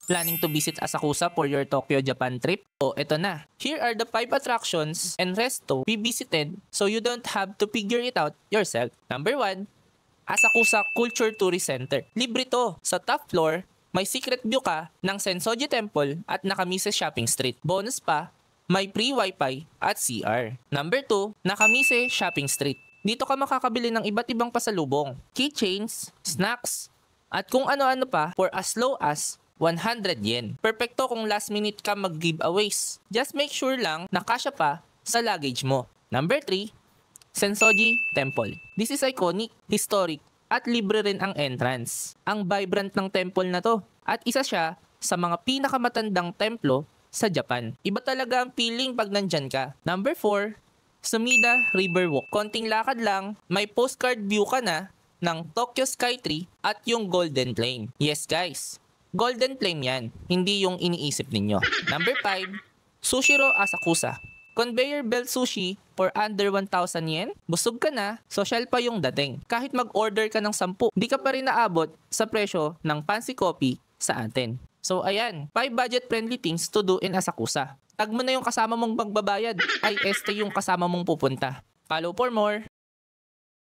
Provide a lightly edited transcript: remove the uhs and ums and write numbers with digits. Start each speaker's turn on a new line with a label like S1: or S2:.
S1: Planning to visit Asakusa for your Tokyo, Japan trip? O, eto na. Here are the 5 attractions and resto we visited so you don't have to figure it out yourself. Number 1, Asakusa Culture Tourist Center. Libre to. Sa top floor, may secret view ka ng Sensoji Temple at Nakamise Shopping Street. Bonus pa, may free wifi at CR. Number 2, Nakamise Shopping Street. Dito ka makakabili ng iba't ibang pasalubong, keychains, snacks, at kung ano-ano pa for as low as 100 yen. Perfecto kung last minute ka mag-giveaways. Just make sure lang na kasya pa sa luggage mo. Number 3, Sensoji Temple. This is iconic, historic, at libre rin ang entrance. Ang vibrant ng temple na to at isa siya sa mga pinakamatandang templo sa Japan. Iba talaga ang feeling pag nandyan ka. Number 4, Sumida River Walk. Konting lakad lang, may postcard view ka na ng Tokyo Skytree at yung Golden Flame. Yes guys, Golden Flame yan, hindi yung iniisip ninyo. Number 5, Sushiro Asakusa. Conveyor belt sushi for under 1,000 yen. Busog ka na, social pa yung dating. Kahit mag-order ka ng 10, di ka pa rin naabot sa presyo ng fancy coffee sa atin. So ayan, 5 budget-friendly things to do in Asakusa. Tag mo na yung kasama mong magbabayad, ay este yung kasama mong pupunta. Follow for more.